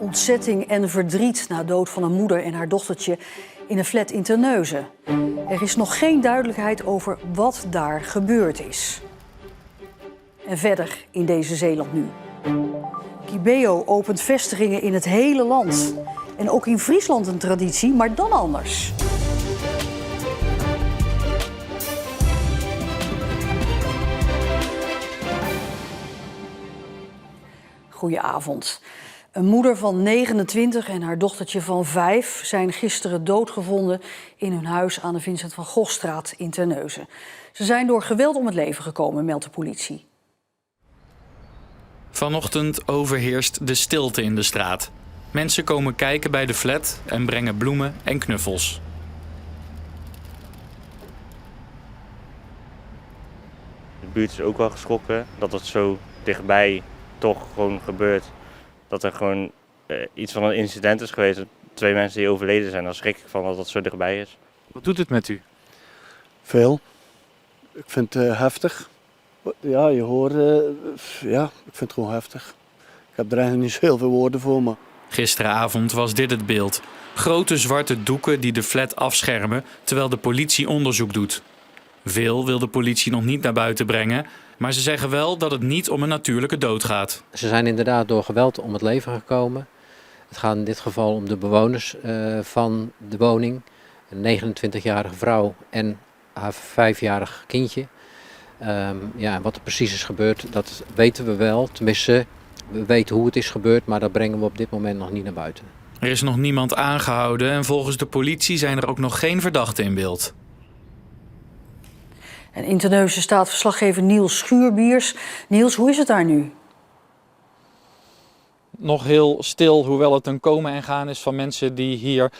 Ontzetting en verdriet na dood van een moeder en haar dochtertje in een flat in Terneuzen. Er is nog geen duidelijkheid over wat daar gebeurd is. En verder in deze Zeeland nu. Kibeo opent vestigingen in het hele land. En ook in Friesland een traditie, maar dan anders. Goedenavond. Een moeder van 29 en haar dochtertje van 5 zijn gisteren doodgevonden in hun huis aan de Vincent van Gogstraat in Terneuzen. Ze zijn door geweld om het leven gekomen, meldt de politie. Vanochtend overheerst de stilte in de straat. Mensen komen kijken bij de flat en brengen bloemen en knuffels. De buurt is ook wel geschrokken dat het zo dichtbij toch gewoon gebeurt. Dat er gewoon iets van een incident is geweest. 2 mensen die overleden zijn, daar schrik ik van dat dat zo dichtbij is. Wat doet het met u? Veel. Ik vind het heftig. Ja, je hoort, ja, ik vind het gewoon heftig. Ik heb er eigenlijk niet zo heel veel woorden voor, maar... Gisteravond was dit het beeld. Grote zwarte doeken die de flat afschermen, terwijl de politie onderzoek doet. Veel wil de politie nog niet naar buiten brengen, maar ze zeggen wel dat het niet om een natuurlijke dood gaat. Ze zijn inderdaad door geweld om het leven gekomen. Het gaat in dit geval om de bewoners van de woning. Een 29-jarige vrouw en haar 5-jarig kindje. Ja, en wat er precies is gebeurd, dat weten we wel. Tenminste, we weten hoe het is gebeurd, maar dat brengen we op dit moment nog niet naar buiten. Er is nog niemand aangehouden en volgens de politie zijn er ook nog geen verdachten in beeld. En in Terneuzen staat verslaggever Niels Schuurbiers. Niels, hoe is het daar nu? Nog heel stil, hoewel het een komen en gaan is van mensen die hier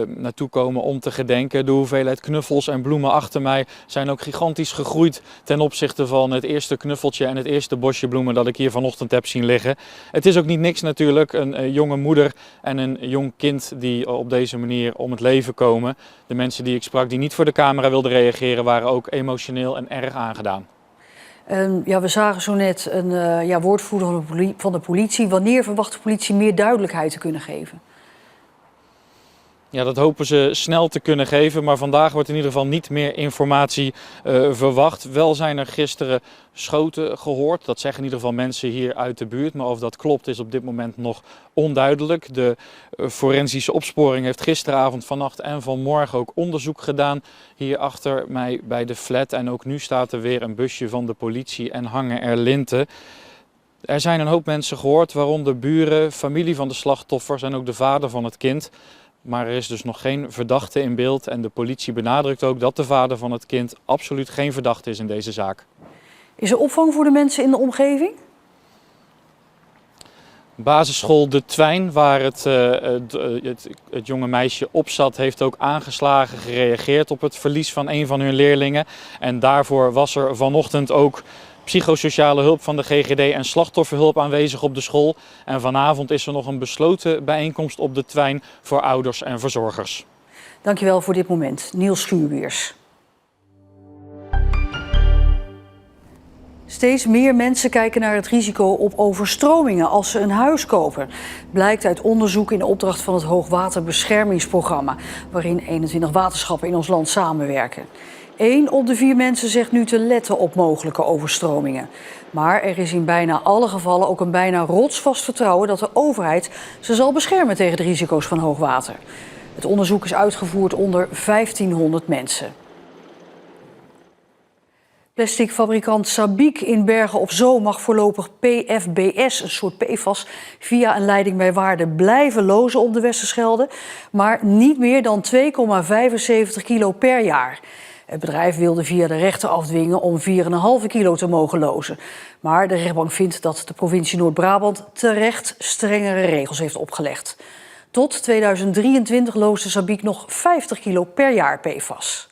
naartoe komen om te gedenken. De hoeveelheid knuffels en bloemen achter mij zijn ook gigantisch gegroeid ten opzichte van het eerste knuffeltje en het eerste bosje bloemen dat ik hier vanochtend heb zien liggen. Het is ook niet niks natuurlijk, een jonge moeder en een jong kind die op deze manier om het leven komen. De mensen die ik sprak die niet voor de camera wilden reageren waren ook emotioneel en erg aangedaan. Ja, we zagen zo net een woordvoerder van de politie. Wanneer verwacht de politie meer duidelijkheid te kunnen geven? Ja, dat hopen ze snel te kunnen geven, maar vandaag wordt in ieder geval niet meer informatie verwacht. Wel zijn er gisteren schoten gehoord, dat zeggen in ieder geval mensen hier uit de buurt. Maar of dat klopt is op dit moment nog onduidelijk. De forensische opsporing heeft gisteravond, vannacht en vanmorgen ook onderzoek gedaan hier achter mij bij de flat. En ook nu staat er weer een busje van de politie en hangen er linten. Er zijn een hoop mensen gehoord, waaronder buren, familie van de slachtoffers en ook de vader van het kind. Maar er is dus nog geen verdachte in beeld en de politie benadrukt ook dat de vader van het kind absoluut geen verdachte is in deze zaak. Is er opvang voor de mensen in de omgeving? Basisschool De Twijn, waar het jonge meisje op zat, heeft ook aangeslagen gereageerd op het verlies van een van hun leerlingen. En daarvoor was er vanochtend ook psychosociale hulp van de GGD en slachtofferhulp aanwezig op de school. En vanavond is er nog een besloten bijeenkomst op De Twijn voor ouders en verzorgers. Dankjewel voor dit moment, Niels Schuurbiers. Steeds meer mensen kijken naar het risico op overstromingen als ze een huis kopen. Blijkt uit onderzoek in opdracht van het Hoogwaterbeschermingsprogramma, waarin 21 waterschappen in ons land samenwerken. 1 op de 4 mensen zegt nu te letten op mogelijke overstromingen. Maar er is in bijna alle gevallen ook een bijna rotsvast vertrouwen dat de overheid ze zal beschermen tegen de risico's van hoogwater. Het onderzoek is uitgevoerd onder 1500 mensen. Plasticfabrikant Sabic in Bergen op Zoom mag voorlopig PFBS, een soort PFAS, via een leiding bij Waarden blijven lozen op de Westerschelde, maar niet meer dan 2,75 kilo per jaar. Het bedrijf wilde via de rechter afdwingen om 4,5 kilo te mogen lozen. Maar de rechtbank vindt dat de provincie Noord-Brabant terecht strengere regels heeft opgelegd. Tot 2023 loosde Sabic nog 50 kilo per jaar PFAS.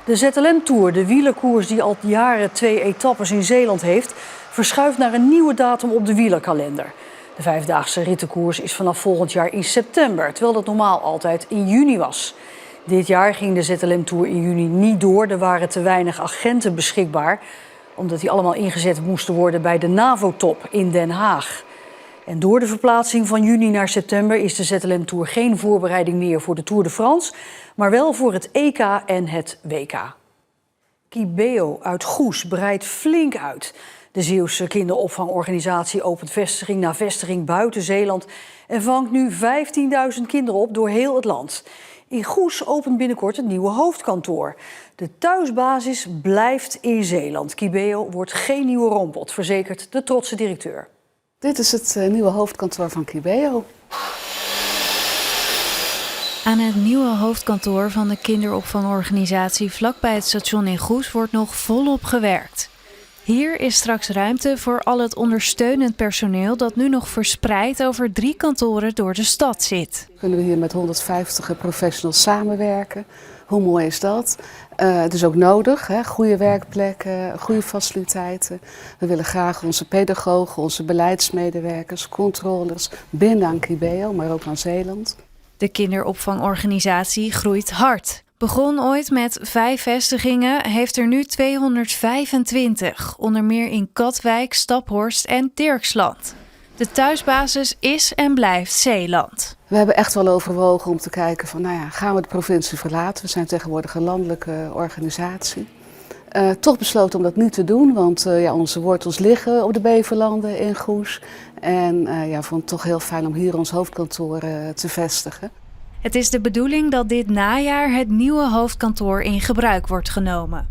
De ZLM-tour, de wielerkoers die al jaren 2 etappes in Zeeland heeft, verschuift naar een nieuwe datum op de wielerkalender. De 5-daagse rittenkoers is vanaf volgend jaar in september, terwijl dat normaal altijd in juni was. Dit jaar ging de ZLM-tour in juni niet door. Er waren te weinig agenten beschikbaar, omdat die allemaal ingezet moesten worden bij de NAVO-top in Den Haag. En door de verplaatsing van juni naar september is de ZLM Tour geen voorbereiding meer voor de Tour de France, maar wel voor het EK en het WK. Kibeo uit Goes breidt flink uit. De Zeeuwse kinderopvangorganisatie opent vestiging na vestiging buiten Zeeland en vangt nu 15.000 kinderen op door heel het land. In Goes opent binnenkort het nieuwe hoofdkantoor. De thuisbasis blijft in Zeeland. Kibeo wordt geen nieuwe rompot, verzekert de trotse directeur. Dit is het nieuwe hoofdkantoor van Kibeo. Aan het nieuwe hoofdkantoor van de kinderopvangorganisatie vlakbij het station in Goes wordt nog volop gewerkt. Hier is straks ruimte voor al het ondersteunend personeel dat nu nog verspreid over 3 kantoren door de stad zit. Kunnen we hier met 150 professionals samenwerken? Hoe mooi is dat? Het is ook nodig, hè? Goede werkplekken, goede faciliteiten. We willen graag onze pedagogen, onze beleidsmedewerkers, controllers binden aan Kibeo, maar ook aan Zeeland. De kinderopvangorganisatie groeit hard. Begon ooit met 5 vestigingen, heeft er nu 225, onder meer in Katwijk, Staphorst en Dirksland. De thuisbasis is en blijft Zeeland. We hebben echt wel overwogen om te kijken van, gaan we de provincie verlaten? We zijn tegenwoordig een landelijke organisatie. Toch besloten om dat niet te doen, want onze wortels liggen op de Beverlanden in Goes. En vond het toch heel fijn om hier ons hoofdkantoor te vestigen. Het is de bedoeling dat dit najaar het nieuwe hoofdkantoor in gebruik wordt genomen.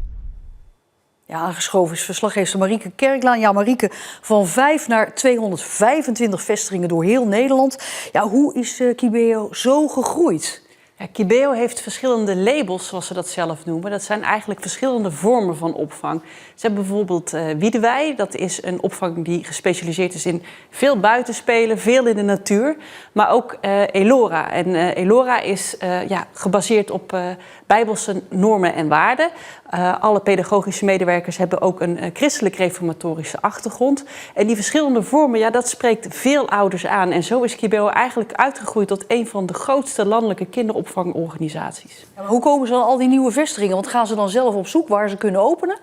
Ja, aangeschoven is verslaggever Marieke Kerklaan. Ja, Marieke, van 5 naar 225 vestigingen door heel Nederland. Ja, hoe is Kibeo zo gegroeid? Ja, Kibeo heeft verschillende labels, zoals ze dat zelf noemen. Dat zijn eigenlijk verschillende vormen van opvang. Ze hebben bijvoorbeeld Wiedewij. Dat is een opvang die gespecialiseerd is in veel buitenspelen, veel in de natuur. Maar ook Elora. En Elora is gebaseerd op bijbelse normen en waarden. Alle pedagogische medewerkers hebben ook een christelijk-reformatorische achtergrond. En die verschillende vormen, dat spreekt veel ouders aan. En zo is Kibeo eigenlijk uitgegroeid tot een van de grootste landelijke kinderopvangorganisaties. Ja, maar hoe komen ze dan al die nieuwe vestigingen? Want gaan ze dan zelf op zoek waar ze kunnen openen?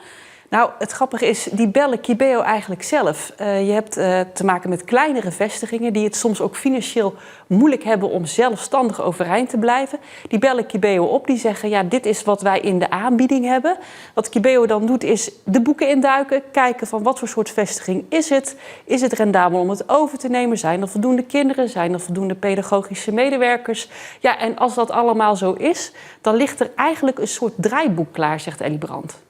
Nou, het grappige is, die bellen Kibeo eigenlijk zelf. Je hebt te maken met kleinere vestigingen die het soms ook financieel moeilijk hebben om zelfstandig overeind te blijven. Die bellen Kibeo op, die zeggen, dit is wat wij in de aanbieding hebben. Wat Kibeo dan doet is de boeken induiken, kijken van wat voor soort vestiging is het. Is het rendabel om het over te nemen? Zijn er voldoende kinderen? Zijn er voldoende pedagogische medewerkers? Ja, en als dat allemaal zo is, dan ligt er eigenlijk een soort draaiboek klaar, zegt Ellie Brandt.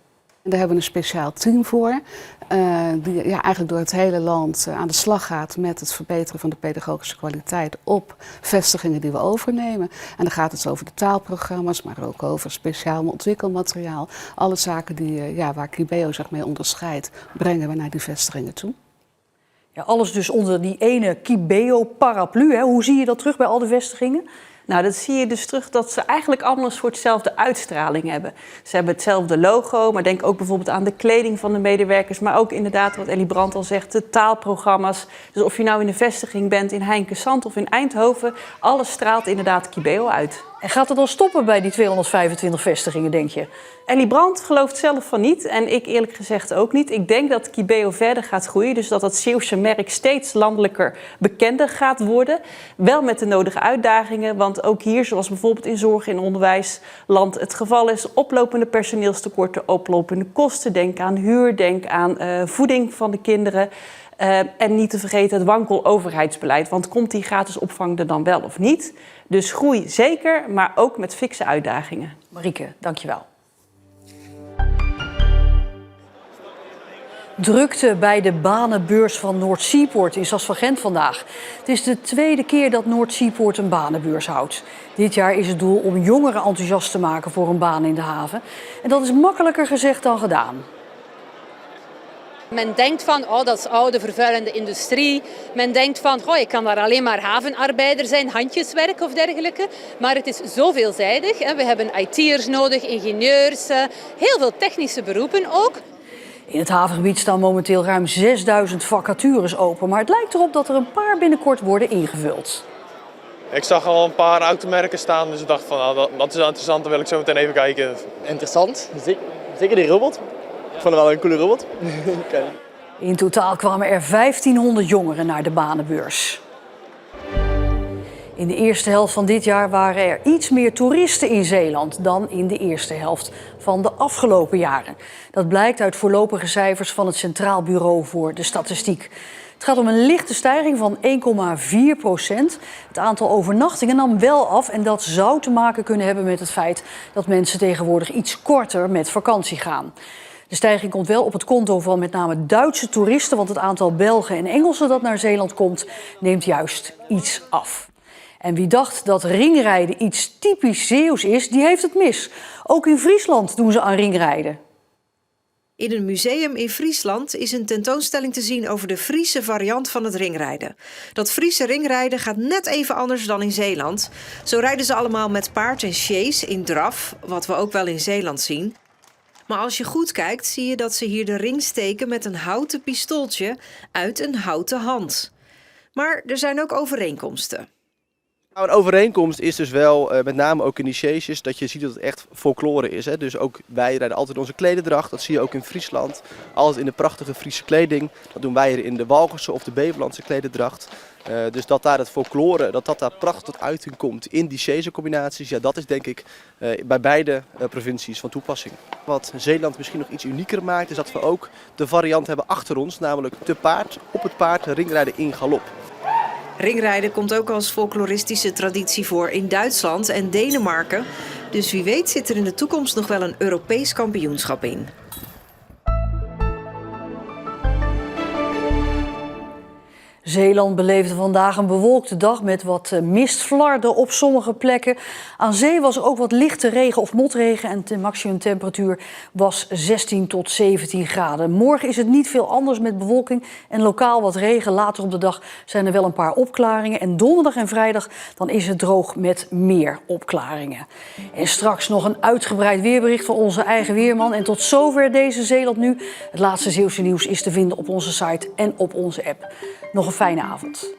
En daar hebben we een speciaal team voor, die eigenlijk door het hele land aan de slag gaat met het verbeteren van de pedagogische kwaliteit op vestigingen die we overnemen. En dan gaat het over de taalprogramma's, maar ook over speciaal ontwikkelmateriaal. Alle zaken waar Kibeo zich mee onderscheidt, brengen we naar die vestigingen toe. Ja, alles dus onder die ene Kibeo-paraplu. Hè? Hoe zie je dat terug bij al de vestigingen? Nou, dat zie je dus terug dat ze eigenlijk allemaal een soortzelfde uitstraling hebben. Ze hebben hetzelfde logo, maar denk ook bijvoorbeeld aan de kleding van de medewerkers. Maar ook inderdaad, wat Ellie Brandt al zegt, de taalprogramma's. Dus of je nou in een vestiging bent in Heinkensand of in Eindhoven, alles straalt inderdaad Kibeo uit. En gaat het dan stoppen bij die 225 vestigingen, denk je? Ellie Brandt gelooft zelf van niet en ik eerlijk gezegd ook niet. Ik denk dat Kibeo verder gaat groeien, dus dat het Zeeuwse merk steeds landelijker bekender gaat worden. Wel met de nodige uitdagingen, want ook hier, zoals bijvoorbeeld in zorg en onderwijsland het geval is, oplopende personeelstekorten, oplopende kosten. Denk aan huur, denk aan voeding van de kinderen. En niet te vergeten het wankel overheidsbeleid. Want komt die gratis opvang er dan wel of niet? Dus groei zeker, maar ook met fikse uitdagingen. Marieke, dankjewel. Drukte bij de banenbeurs van Noord-Seaport in Sasvagent vandaag. Het is de 2e keer dat Noord-Seaport een banenbeurs houdt. Dit jaar is het doel om jongeren enthousiast te maken voor een baan in de haven. En dat is makkelijker gezegd dan gedaan. Men denkt van, dat is oude vervuilende industrie. Men denkt van, ik kan daar alleen maar havenarbeider zijn, handjeswerk of dergelijke. Maar het is zo veelzijdig. We hebben IT'ers nodig, ingenieurs, heel veel technische beroepen ook. In het havengebied staan momenteel ruim 6000 vacatures open. Maar het lijkt erop dat er een paar binnenkort worden ingevuld. Ik zag al een paar automerken staan, dus ik dacht van, dat is interessant, dan wil ik zo meteen even kijken. Interessant, zeker die robot. Ik vond het wel een coole robot. In totaal kwamen er 1500 jongeren naar de banenbeurs. In de eerste helft van dit jaar waren er iets meer toeristen in Zeeland dan in de eerste helft van de afgelopen jaren. Dat blijkt uit voorlopige cijfers van het Centraal Bureau voor de Statistiek. Het gaat om een lichte stijging van 1,4%. Het aantal overnachtingen nam wel af en dat zou te maken kunnen hebben met het feit dat mensen tegenwoordig iets korter met vakantie gaan. De stijging komt wel op het konto van met name Duitse toeristen, want het aantal Belgen en Engelsen dat naar Zeeland komt neemt juist iets af. En wie dacht dat ringrijden iets typisch Zeeuws is, die heeft het mis. Ook in Friesland doen ze aan ringrijden. In een museum in Friesland is een tentoonstelling te zien over de Friese variant van het ringrijden. Dat Friese ringrijden gaat net even anders dan in Zeeland. Zo rijden ze allemaal met paard en sjees in draf, wat we ook wel in Zeeland zien. Maar als je goed kijkt, zie je dat ze hier de ring steken met een houten pistooltje uit een houten hand. Maar er zijn ook overeenkomsten. Nou, een overeenkomst is dus wel, met name ook in die sjeesjes, dat je ziet dat het echt folklore is. Hè? Dus ook wij rijden altijd in onze klededracht, dat zie je ook in Friesland. Altijd in de prachtige Friese kleding. Dat doen wij hier in de Walcherse of de Beverlandse klededracht. Dus dat daar het folklore, dat daar prachtig tot uiting komt in die sjeescombinaties, ja, dat is denk ik bij beide provincies van toepassing. Wat Zeeland misschien nog iets unieker maakt, is dat we ook de variant hebben achter ons, namelijk te paard, op het paard, ringrijden in galop. Ringrijden komt ook als folkloristische traditie voor in Duitsland en Denemarken. Dus wie weet zit er in de toekomst nog wel een Europees kampioenschap in. Zeeland beleefde vandaag een bewolkte dag met wat mistvlarden op sommige plekken. Aan zee was er ook wat lichte regen of motregen en de maximumtemperatuur was 16 tot 17 graden. Morgen is het niet veel anders met bewolking en lokaal wat regen. Later op de dag zijn er wel een paar opklaringen. En donderdag en vrijdag dan is het droog met meer opklaringen. En straks nog een uitgebreid weerbericht van onze eigen weerman. En tot zover deze Zeeland Nu. Het laatste Zeeuwse nieuws is te vinden op onze site en op onze app. Nog een fijne avond.